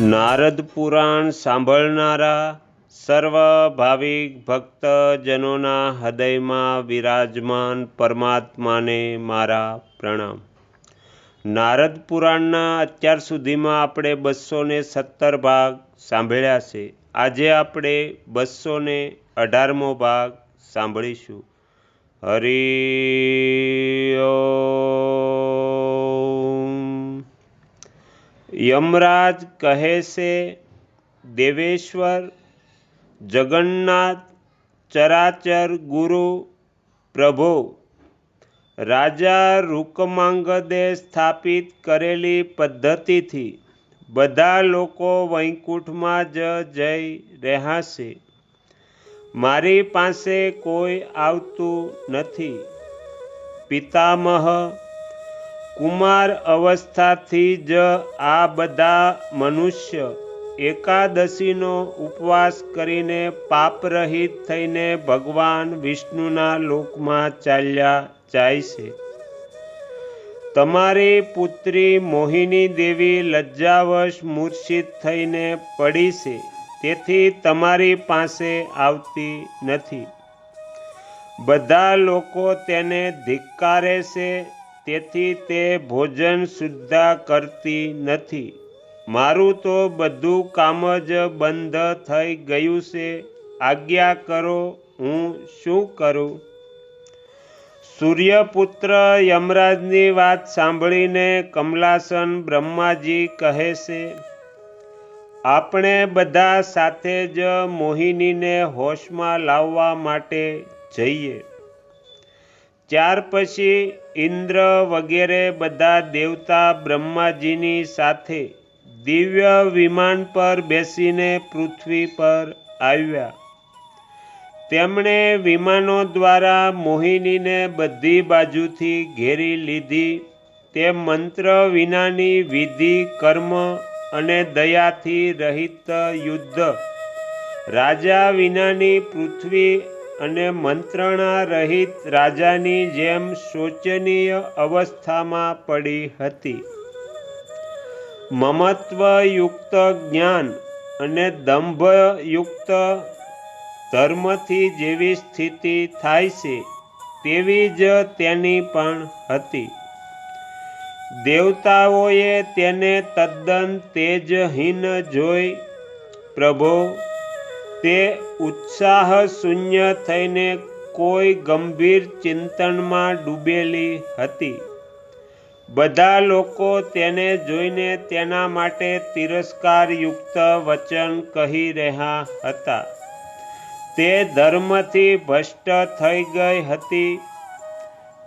નારદ પુરાણ સાંભળનારા સર્વ ભાવિક ભક્તજનોના હૃદયમાં વિરાજમાન પરમાત્માને મારા પ્રણામ. નારદ પુરાણના અત્યાર સુધીમાં આપણે 217 ભાગ સાંભળ્યા છે. આજે આપણે 218મો ભાગ સાંભળીશું. હરિ ઓમ. યમરાજ કહે છે, દેવેશ્વર, જગન્નાથ, ચરાચર ગુરુ પ્રભો, રાજા રૂકમાંગદે સ્થાપિત કરેલી પદ્ધતિથી બધા લોકો વૈકુંઠમાં જ જઈ રહ્યા છે. મારી પાસે કોઈ આવતું નથી. પિતામહ, કુમાર અવસ્થાથી જ આ બધા મનુષ્ય એકાદશીનો ઉપવાસ કરીને પાપરહિત થઈને ભગવાન વિષ્ણુના લોકમાં ચાલ્યા જાય છે. તમારી પુત્રી મોહિની દેવી લજ્જાવશ મૂર્છિત થઈને પડી છે, તેથી તમારી પાસે આવતી નથી. બધા લોકો તેને ધિક્કારે છે, તેથી તે ભોજન સુદ્ધા કરતી નથી. મારું તો બધું કામ જ બંધ થઈ ગયું છે. આજ્ઞા કરો, હું શું કરું? સૂર્યપુત્ર યમરાજની વાત સાંભળીને કમલાસન બ્રહ્માજી કહે છે, આપણે બધા સાથે જ મોહિનીને હોશમાં લાવવા માટે જઈએ. ત્યાર પછી ઇન્દ્ર વગેરે બધા દેવતા બ્રહ્માજીની સાથે દિવ્ય વિમાન પર બેસીને પૃથ્વી પર આવ્યા. તેમણે વિમાનો દ્વારા મોહિનીને બધી બાજુથી ઘેરી લીધી. તે મંત્ર વિનાની વિધિ, કર્મ અને દયાથી રહિત યુદ્ધ, રાજા વિનાની પૃથ્વી અને મંત્રણા રહિત રાજાની જેમ શોચનીય અવસ્થામાં પડી હતી. મમત્વયુક્ત જ્ઞાન અને દંભયુક્ત ધર્મથી જેવી સ્થિતિ થાય છે, તેવી જ તેની પણ હતી. દેવતાઓએ તેને તદ્દન તેજહીન જોઈ. પ્રભો, તે ઉત્સાહ શૂન્ય થઈને કોઈ ગંભીર ચિંતનમાં ડૂબેલી હતી. બધા લોકો તેને જોઈને તેના માટે તિરસ્કારયુક્ત વચન કહી રહ્યા હતા. તે ધર્મથી ભ્રષ્ટ થઈ ગઈ હતી.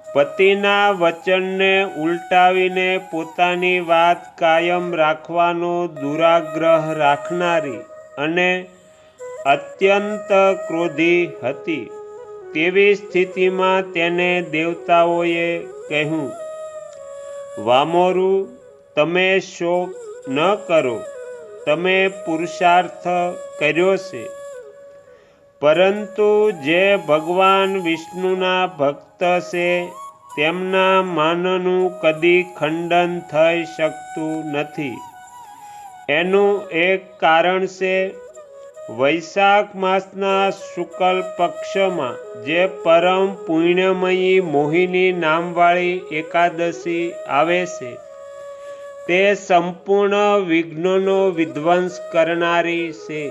પતિના વચનને ઉલટાવીને પોતાની વાત કાયમ રાખવાનો દુરાગ્રહ રાખનારી અને અત્યંત ક્રોધી હતી. તેવી સ્થિતિમાં તેને દેવતાઓએ કહ્યું, વામોરુ, તમે શોક ન કરો. તમે પુરુષાર્થ કર્યો છે, પરંતુ જે ભગવાન વિષ્ણુના ભક્ત છે તેમના માનનું કદી ખંડન થઈ શકતું નથી. એનું એક કારણ છે. વૈશાખ માસના શુક્લ પક્ષમાં જે પરમ પુણ્યમયી મોહિની નામવાળી એકાદશી આવે છે, તે સંપૂર્ણ વિઘ્નોનો વિધ્વંસ કરનારી છે.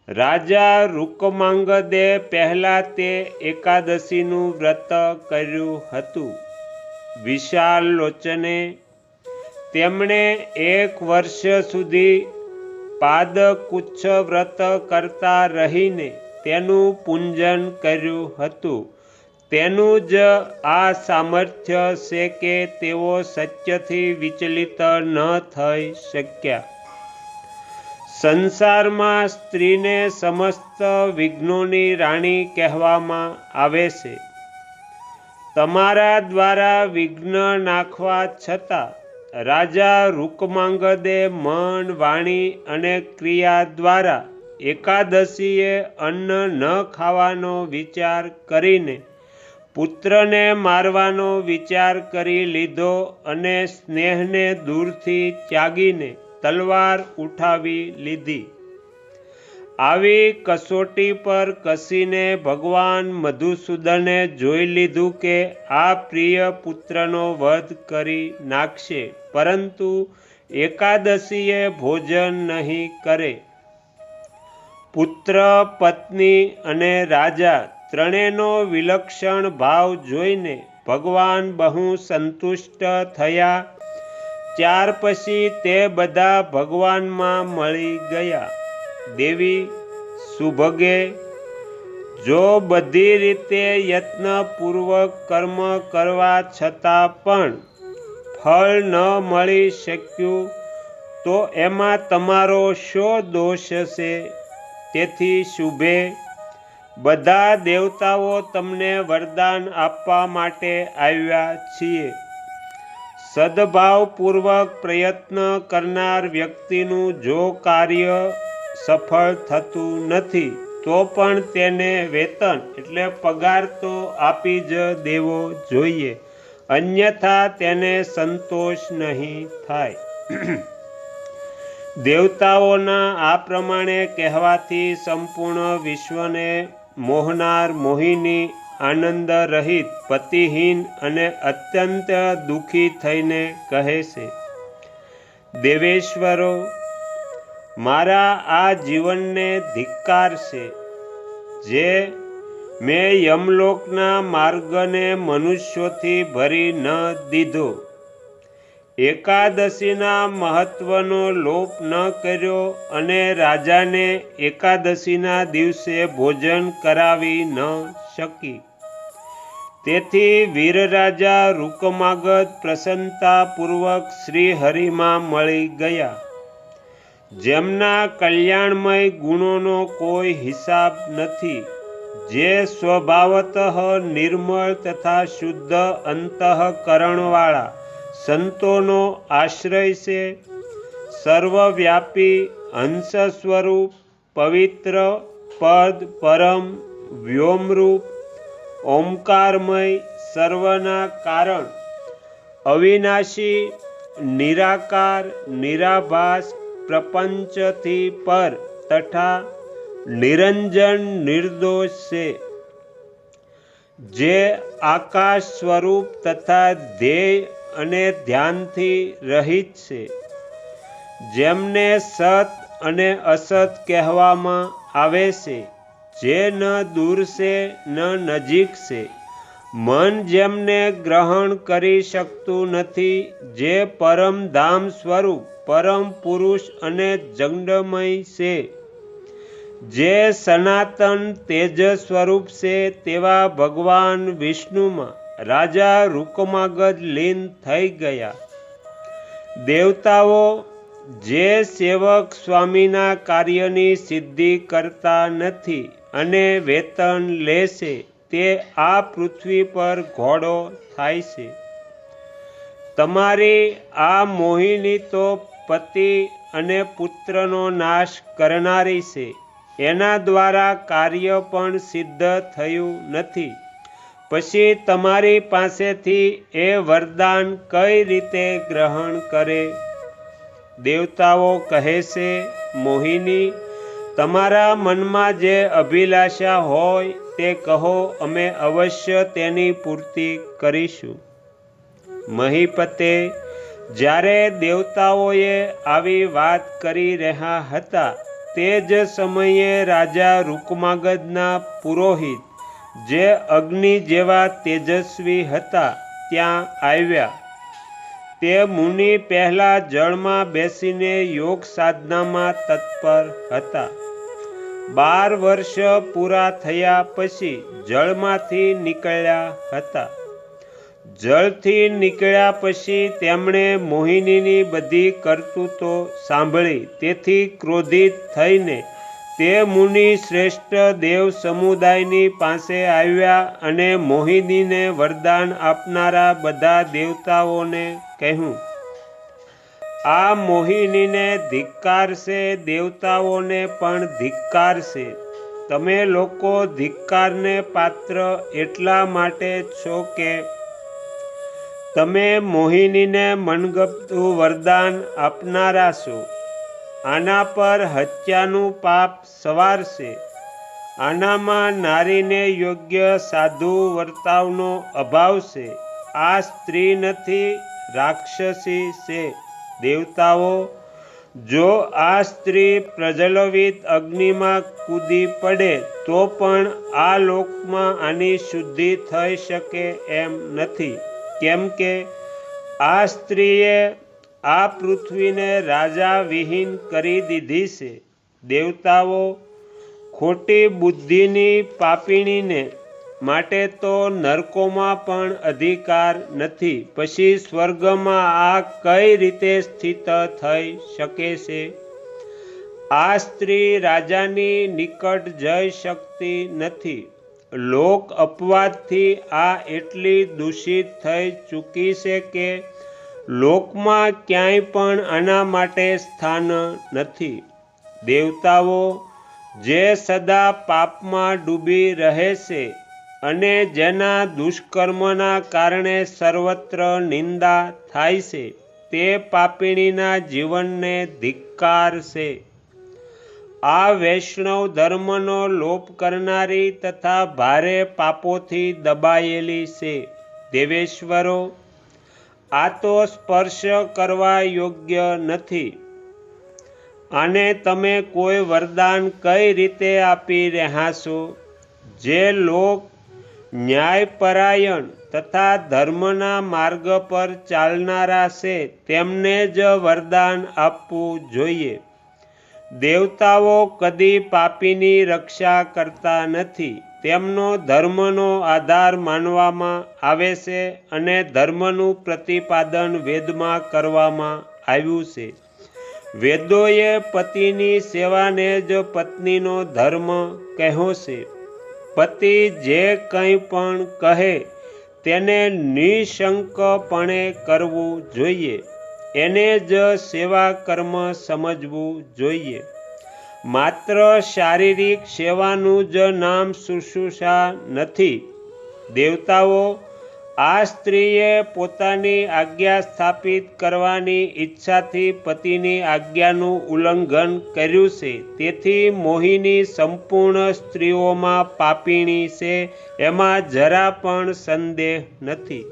રાજા રૂકમાંગદે પહેલાં તે એકાદશીનું વ્રત કર્યું હતું. વિશાળ લોચને તેમણે 1 વર્ષ સુધી પાદકુચ્છ વ્રત કરતા રહીને તેનું પૂજન કર્યું હતું. તેનું જ આ સામર્થ્ય છે કે તેઓ સત્યથી વિચલિત ન થઈ શક્યા. સંસારમાં સ્ત્રીને સમસ્ત વિઘ્નોની રાણી કહેવામાં આવે છે. તમારા દ્વારા વિઘ્ન નાખવા છતાં રાજા રૂકમાંગદે મન, વાણી અને ક્રિયા દ્વારા એકાદશીએ અન્ન ન ખાવાનો વિચાર કરીને પુત્રને મારવાનો વિચાર કરી લીધો અને સ્નેહને દૂરથી ત્યાગીને તલવાર ઉઠાવી લીધી. આવી કસોટી પર કસીને ભગવાન મધુસૂદને જોઈ લીધું કે આ પ્રિય પુત્રનો વધ કરી નાખશે, પરંતુ એકાદશીએ ભોજન નહીં કરે. પુત્ર, પત્ની અને રાજા ત્રણેયનો વિલક્ષણ ભાવ જોઈને ભગવાન બહુ સંતુષ્ટ થયા. ત્યાર પછી તે બધા ભગવાનમાં મળી ગયા. દેવી સુભગે, જો બધી રીતે યત્નપૂર્વક કર્મ કરવા છતાં પણ ફળ ન મળી શક્યું તો એમાં તમારો શો દોષ છે? તેથી શુભે, બધા દેવતાઓ તમને વરદાન આપવા માટે આવ્યા છીએ. સદભાવપૂર્વક પ્રયત્ન કરનાર વ્યક્તિનું જો કાર્ય સફળ થતું નથી તો પણ તેને વેતન એટલે પગાર તો આપી જ દેવો જોઈએ, અન્યથા તેને સંતોષ નહીં થાય. દેવતાઓના આ પ્રમાણે કહેવાથી સંપૂર્ણ વિશ્વને મોહનાર મોહિની આનંદ રહિત, પતિહીન અને અત્યંત દુઃખી થઈને કહે છે, દેવેશ્વરો, મારા આ જીવનને ધિક્કાર છે, જે મેં યમલોકના માર્ગને મનુષ્યોથી ભરી ન દીધો, એકાદશીના મહત્વનો લોપ ન કર્યો અને રાજાને એકાદશીના દિવસે ભોજન કરાવી ન શકી. તેથી વીરરાજા રૂકમાગધ પ્રસન્નતાપૂર્વક શ્રી હરિમાં મળી ગયા, જેમના કલ્યાણમય ગુણોનો કોઈ હિસાબ નથી, જે સ્વભાવતઃ નિર્મળ તથા શુદ્ધ અંતઃકરણવાળા સંતોનો આશ્રય છે. સર્વવ્યાપી, હંસ સ્વરૂપ, પવિત્ર, પદ, પરમ, વ્યોમરૂપ, ઓમકારમય, સર્વના કારણ, અવિનાશી, નિરાકાર, નિરાભાસ, પ્રપંચથી પર તથા નિરંજન નિર્દોષ છે, જે આકાશ સ્વરૂપ તથા ધ્યેય અને ધ્યાનથી રહિત છે, જેમને સત અને અસત કહેવામાં આવે છે, જે ન દૂર છે ન નજીક છે, મન જેમને ગ્રહણ કરી શકતું નથી, જે પરમ ધામ સ્વરૂપ, પરમ પુરુષ અને જગન્મય છે, જે સનાતન તેજ સ્વરૂપ છે, તેવા ભગવાન વિષ્ણુમાં રાજા રૂકમાગધ લીન થઈ ગયા. દેવતાઓ, જે સેવક સ્વામીના કાર્યની સિદ્ધિ કરતા નથી અને વેતન લે છે, તે આ પૃથ્વી પર ઘોડો થાય છે. તમારી આ મોહિની તો પતિ અને પુત્રનો નાશ કરનારી છે, એના દ્વારા કાર્ય પણ સિદ્ધ થયું નથી. પછી તમારી પાસેથી એ વરદાન કઈ રીતે ગ્રહણ કરે? દેવતાઓ કહે છે, મોહિની, તમારા મનમાં જે અભિલાષા હોય તે કહો, અમે અવશ્ય તેની પૂર્તિ કરીશું. મહીપતે, જ્યારે દેવતાઓએ આવી વાત કરી રહ્યા હતા તે જ સમયે રાજા રૂકમાગધના પુરોહિત, જે અગ્નિ જેવા તેજસ્વી હતા, ત્યાં આવ્યા. તે મુનિ પહેલા જળમાં બેસીને યોગ સાધનામાં તત્પર હતા. 12 વર્ષ પૂરા થયા પછી જળમાંથી નીકળ્યા હતા. જળથી નીકળ્યા પછી તેમણે મોહિનીની બધી કરતૂતો સાંભળી. તેથી ક્રોધિત થઈને તે મુનિ શ્રેષ્ઠ દેવ સમુદાયની પાસે આવ્યા અને મોહિનીને વરદાન આપનારા બધા દેવતાઓને કહ્યું, આ મોહિનીને ધિક્કાર છે, દેવતાઓને પણ ધિક્કાર છે. તમે લોકો ધિક્કારને પાત્ર એટલા માટે છો કે તમે મોહિનીને મનગમતું વરદાન આપનારા છો. આના પર હત્યાનું પાપ સવાર છે. આનામાં નારીને યોગ્ય સાધુ વર્તાવનો અભાવ છે. આ સ્ત્રી નથી, રાક્ષસી છે. દેવતાઓ, જો આ સ્ત્રી પ્રજ્વલિત અગ્નિમાં કૂદી પડે તો પણ આ લોકમાં આની શુદ્ધિ થઈ શકે એમ નથી, કેમ કે આ સ્ત્રીએ આ પૃથ્વીને રાજા વિહીન કરી દીધી છે. દેવતાઓ, ખોટી બુદ્ધિની પાપીણીને માટે તો નરકોમાં પણ અધિકાર નથી. પછી સ્વર્ગમાં આ કઈ રીતે સ્થિત થઈ શકે છે? આ સ્ત્રી રાજાની નિકટ જઈ શકતી નથી. લોક અપવાદથી આ એટલી દૂષિત થઈ ચૂકી છે કે લોકમાં ક્યાંય પણ આના માટે સ્થાન નથી. દેવતાઓ, જે સદા પાપમાં ડૂબી રહે છે અને જેના દુષ્કર્મના કારણે સર્વત્ર નિંદા થાય છે, તે પાપીણીના જીવનને ધિક્કાર છે. આ વૈષ્ણવ ધર્મનો લોપ કરનારી તથા ભારે પાપોથી દબાયેલી છે. દેવેશ્વરો, આ તો સ્પર્શ કરવા યોગ્ય નથી. આને તમે કોઈ વરદાન કઈ રીતે આપી રહ્યા છો? જે લોક ન્યાયપરાયણ તથા ધર્મના માર્ગ પર ચાલનારા છે તેમને જ વરદાન આપવું જોઈએ. દેવતાઓ કદી પાપીની રક્ષા કરતા નથી. તેમનો ધર્મનો આધાર માનવામાં આવે છે અને ધર્મનું પ્રતિપાદન વેદમાં કરવામાં આવ્યું છે. વેદોએ પતિની સેવાને જ પત્નીનો ધર્મ કહ્યો છે. પતિ જે કંઈ પણ કહે તેને નિઃશંકપણે કરવું જોઈએ. એને જ સેવા કર્મ સમજવું જોઈએ. માત્ર શારીરિક સેવાનું જ નામ શુશ્રૂષા નથી. દેવતાઓ, આ સ્ત્રીએ પોતાની આજ્ઞા સ્થાપિત કરવાની ઈચ્છાથી પતિની આજ્ઞાનું ઉલ્લંઘન કર્યું છે. તેથી મોહિની સંપૂર્ણ સ્ત્રીઓમાં પાપીણી છે, એમાં જરા પણ સંદેહ નથી.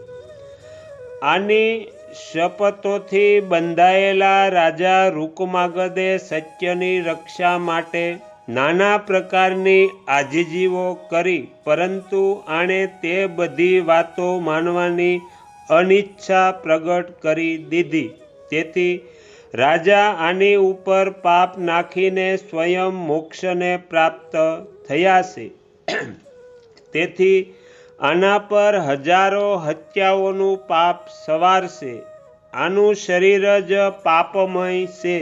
આની શપથોથી બંધાયેલા રાજા રૂકમાગધે સત્યની રક્ષા માટે નાના પ્રકારની આજીજીઓ કરી, પરંતુ આણે તે બધી વાતો માનવાની અનિચ્છા પ્રગટ કરી દીધી. તેથી રાજા આની ઉપર પાપ નાખીને સ્વયં મોક્ષને પ્રાપ્ત થયા છે. તેથી આના પર હજારો હત્યાઓનું પાપ સવાર છે. આનું શરીર જ પાપમય છે.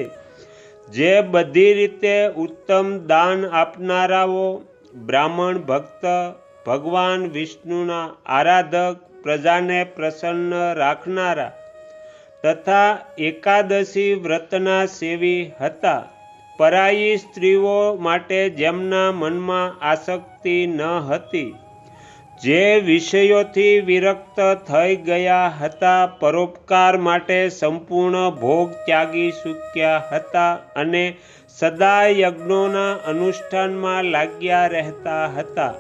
જે બધી રીતે ઉત્તમ દાન આપનારાઓ, બ્રાહ્મણ ભક્ત, ભગવાન વિષ્ણુના આરાધક, પ્રજાને પ્રસન્ન રાખનારા તથા એકાદશી વ્રતના સેવી હતા, પરાઈ સ્ત્રીઓ માટે જેમના મનમાં આસક્તિ ન હતી, જે વિષયોથી વિરક્ત થઈ ગયા હતા, પરોપકાર માટે સંપૂર્ણ ભોગ ત્યાગી ચૂક્યા હતા અને સદા યજ્ઞોના અનુષ્ઠાનમાં લાગ્યા રહેતા હતા,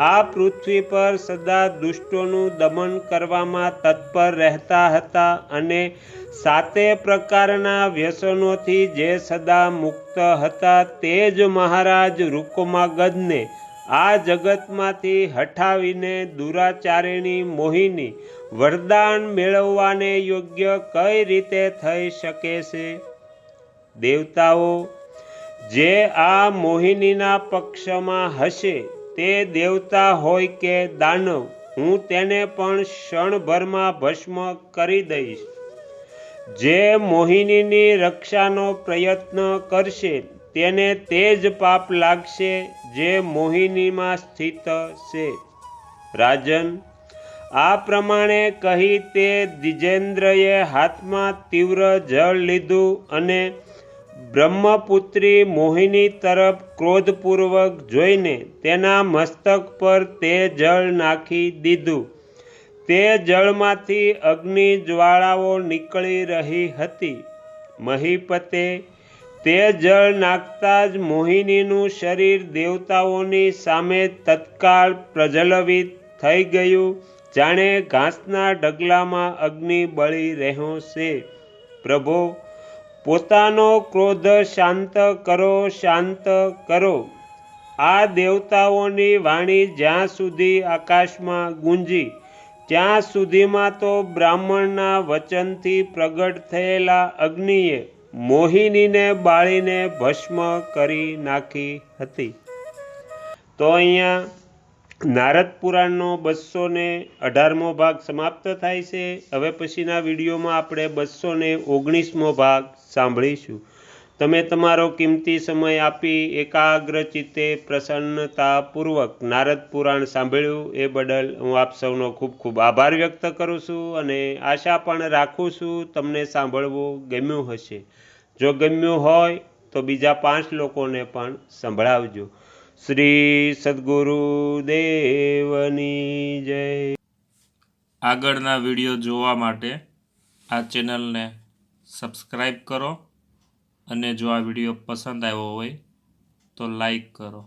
આ પૃથ્વી પર સદા દુષ્ટોનું દમન કરવામાં તત્પર રહેતા હતા અને 7 પ્રકારના વ્યસનોથી જે સદા મુક્ત હતા, તે જ મહારાજ રૂકમાગધને આ જગતમાંથી હટાવીને દુરાચારિણી મોહિની વરદાન મેળવવાને યોગ્ય કઈ રીતે થઈ શકે છે? દેવતાઓ, જે આ મોહિનીના પક્ષમાં હશે, તે દેવતા હોય કે દાનવ, હું તેને પણ ક્ષણભરમાં ભસ્મ કરી દઈશ. જે મોહિનીની રક્ષાનો પ્રયત્ન કરશે તેને તે જ પાપ લાગશે જે મોહિનીમાં સ્થિત છે. રાજન, આ પ્રમાણે કહી તે દ્વિજેન્દ્રએ હાથમાં તીવ્ર જળ લીધું અને બ્રહ્મપુત્રી મોહિની તરફ ક્રોધપૂર્વક જોઈને તેના મસ્તક પર તે જળ નાખી દીધું. તે જળમાંથી અગ્નિ જ્વાળાઓ નીકળી રહી હતી. મહીપતે તે જળ નાખતા જ મોહિનીનું શરીર દેવતાઓની સામે તત્કાળ પ્રજ્વલિત થઈ ગયું, જાણે ઘાસના ઢગલામાં અગ્નિ બળી રહ્યો છે. પ્રભો, પોતાનો ક્રોધ શાંત કરો, શાંત કરો. આ દેવતાઓની વાણી જ્યાં સુધી આકાશમાં ગુંજી, ત્યાં સુધીમાં તો બ્રાહ્મણના વચનથી પ્રગટ થયેલા અગ્નિએ મોહિનીને બાળીને ભસ્મ કરી નાખી હતી. તો અહીંયા નારદ પુરાણનો 218મો ભાગ સમાપ્ત થાય છે. હવે પછીના વિડીયોમાં આપણે 219મો ભાગ સાંભળીશું. તમે તમારો કિંમતી સમય આપી એકાગ્ર ચિત્તે પ્રસન્નતાપૂર્વક નારદ પુરાણ સાંભળ્યું એ બદલ હું આપ સૌનો ખૂબ ખૂબ આભાર વ્યક્ત કરું છું અને આશા પણ રાખું છું તમને સાંભળવું ગમ્યું હશે. જો ગમ્યું હોય તો બીજા 5 લોકોને પણ સંભળાવજો. શ્રી સદ્ગુરુદેવની જય. આગળના વિડીયો જોવા માટે આ ચેનલને સબસ્ક્રાઈબ કરો અને જો આ વિડીયો પસંદ આવ્યો હોય તો લાઈક કરો.